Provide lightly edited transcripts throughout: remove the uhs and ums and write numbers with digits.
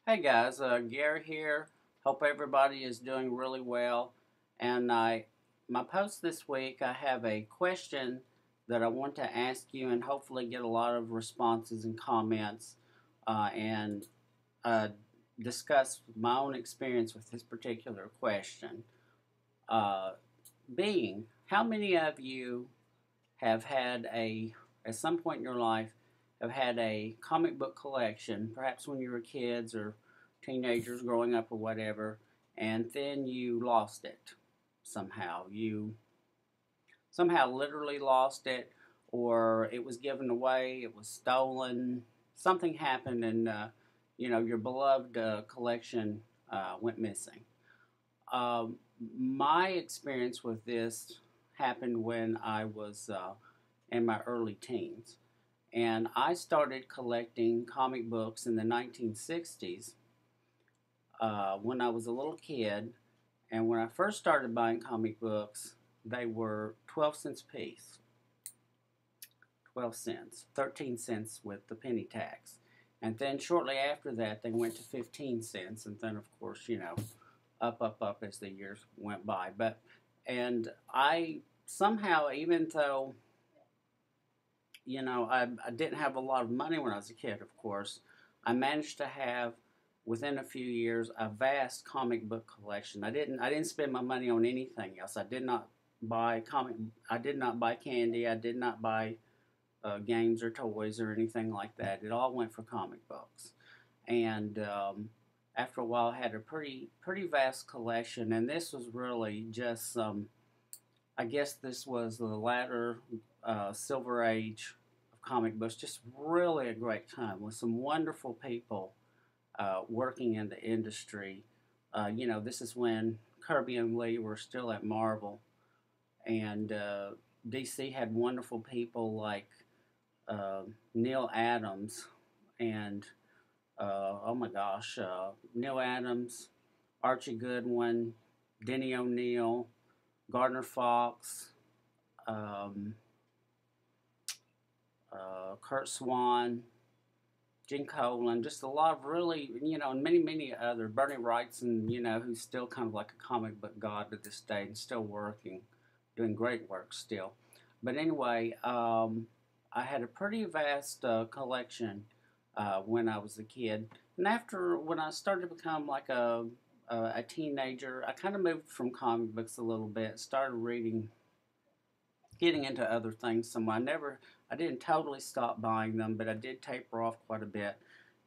Hey guys, Gary here. Hope everybody is doing really well. And my post this week, I have a question that I want to ask you, and hopefully get a lot of responses and comments, and uh, discuss my own experience with this particular question. Uh, being, how many of you have had at some point in your life, have had a comic book collection, perhaps when you were kids or teenagers growing up or whatever, and then you lost it somehow? You somehow literally lost it, or it was given away, it was stolen, something happened, and your beloved collection went missing. Um, my experience with this happened when I was in my early teens. And I started collecting comic books in the 1960s when I was a little kid. And when I first started buying comic books, they were 12 cents a piece. 12 cents, 13 cents with the penny tax. And then shortly after that, they went to 15 cents. And then, of course, up as the years went by. And I somehow, even though, I didn't have a lot of money when I was a kid, of course, I managed to have, within a few years, a vast comic book collection. I didn't spend my money on anything else. I did not buy candy. I did not buy games or toys or anything like that. It all went for comic books. And after a while, I had a pretty vast collection. And this was really just some. I guess this was the latter silver age of comic books. Just really a great time with some wonderful people working in the industry. This is when Kirby and Lee were still at Marvel, and DC had wonderful people like Neil Adams and oh my gosh, Neil Adams, Archie Goodwin, Denny O'Neil, Gardner Fox, um, Kurt Swan, Gene Colan, just a lot of really, and many other. Bernie Wrightson, who's still kind of like a comic book god to this day and still working, doing great work still. But anyway, I had a pretty vast collection when I was a kid. And when I started to become like a teenager, I kind of moved from comic books a little bit, started reading, getting into other things. I didn't totally stop buying them, but I did taper off quite a bit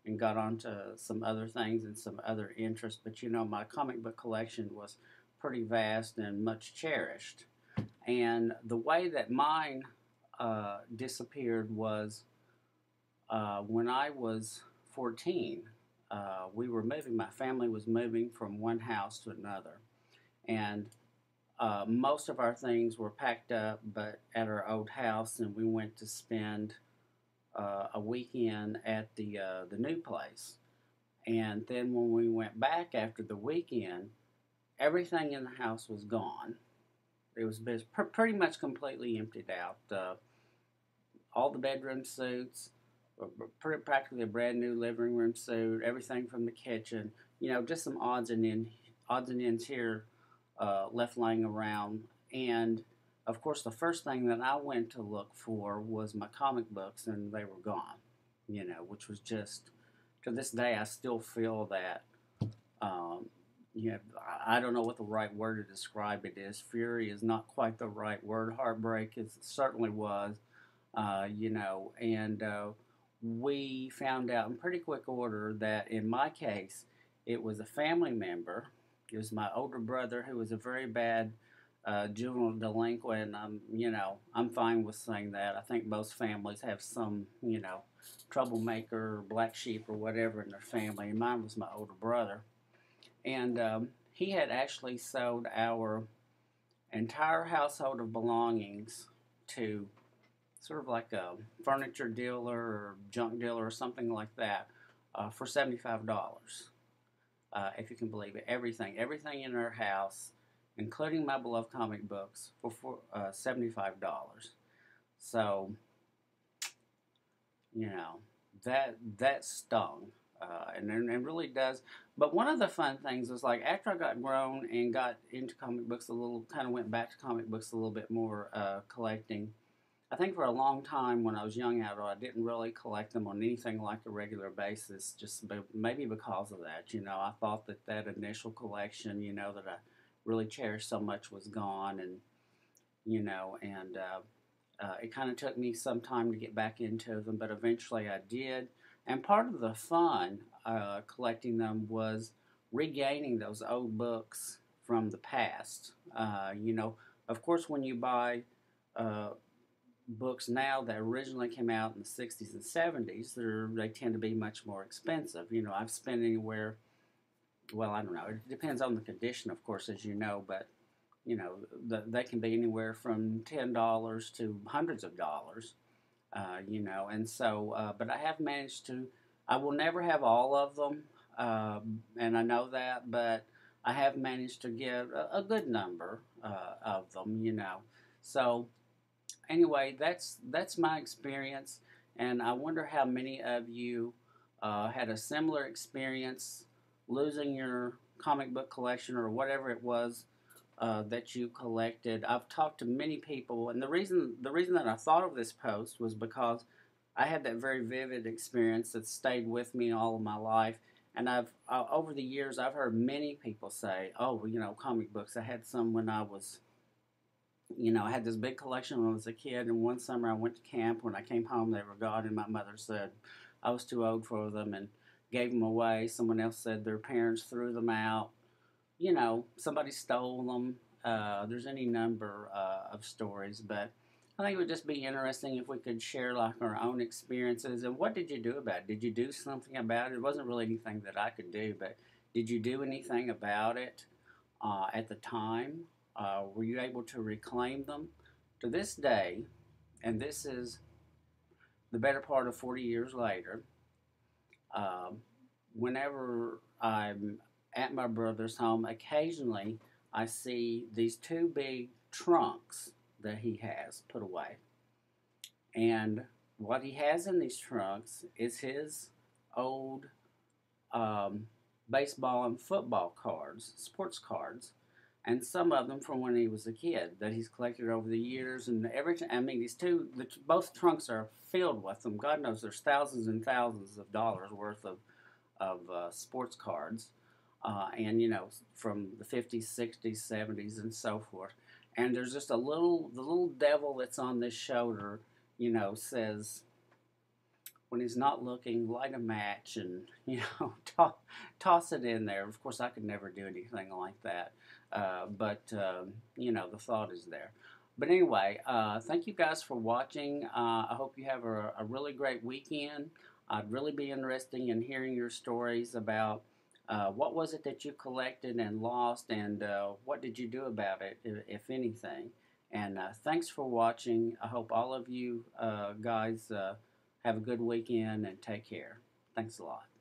and got onto some other things and some other interests. But my comic book collection was pretty vast and much cherished. And the way that mine disappeared was when I was 14. We were moving, my family was moving from one house to another. And most of our things were packed up, but at our old house, and we went to spend a weekend at the new place. And then when we went back after the weekend, everything in the house was gone. It was pretty much completely emptied out. All the bedroom suits, pretty practically a brand new living room suit, everything from the kitchen. Just some odds and ends here left laying around. And of course, the first thing that I went to look for was my comic books, and they were gone. Which was just, to this day, I still feel that. Um, I don't know what the right word to describe it is. Fury is not quite the right word. Heartbreak is certainly was. And we found out in pretty quick order that in my case, it was a family member. It was my older brother who was a very bad juvenile delinquent. I'm fine with saying that. I think most families have some, troublemaker, or black sheep, or whatever in their family. And mine was my older brother, and he had actually sold our entire household of belongings to sort of like a furniture dealer or junk dealer or something like that for $75. If you can believe it, everything in our house, including my beloved comic books, for $75. So that stung. and it really does. But one of the fun things was like after I got grown and got into comic books a little, kind of went back to comic books a little bit more, collecting. I think for a long time when I was young adult, I didn't really collect them on anything like a regular basis. Just maybe because of that, I thought that that initial collection, that I really cherished so much was gone, and it kind of took me some time to get back into them, but eventually I did. And part of the fun collecting them was regaining those old books from the past. Of course, when you buy uh, books now that originally came out in the 60s and 70s, they tend to be much more expensive. I've spent anywhere, well, I don't know, it depends on the condition, of course, as you know, but they can be anywhere from $10 to hundreds of dollars, and so, but I have managed to, I will never have all of them, and I know that, but I have managed to get a good number of them, So, anyway, that's my experience, and I wonder how many of you had a similar experience losing your comic book collection or whatever it was that you collected. I've talked to many people, and the reason that I thought of this post was because I had that very vivid experience that stayed with me all of my life. And I've over the years I've heard many people say, "Oh, well, comic books. I had some when I was." I had this big collection when I was a kid, and one summer I went to camp. When I came home, they were gone, and my mother said I was too old for them and gave them away. Someone else said their parents threw them out. Somebody stole them. There's any number of stories, but I think it would just be interesting if we could share like our own experiences. And what did you do about it? Did you do something about it? It wasn't really anything that I could do, but did you do anything about it at the time? Were you able to reclaim them? To this day, and this is the better part of 40 years later, um, whenever I'm at my brother's home, occasionally I see these two big trunks that he has put away. And what he has in these trunks is his old um, baseball and football cards, sports cards, and some of them from when he was a kid that he's collected over the years. And every time, I mean, both trunks are filled with them. God knows there's thousands and thousands of dollars worth of sports cards, and from the 50s, 60s, 70s, and so forth. And there's just the little devil that's on this shoulder, says when he's not looking, light a match and toss it in there. Of course, I could never do anything like that, but the thought is there. But anyway, thank you guys for watching. I hope you have a really great weekend. I'd really be interested in hearing your stories about what was it that you collected and lost, and what did you do about it, if anything. And thanks for watching. I hope all of you guys have a good weekend and take care. Thanks a lot.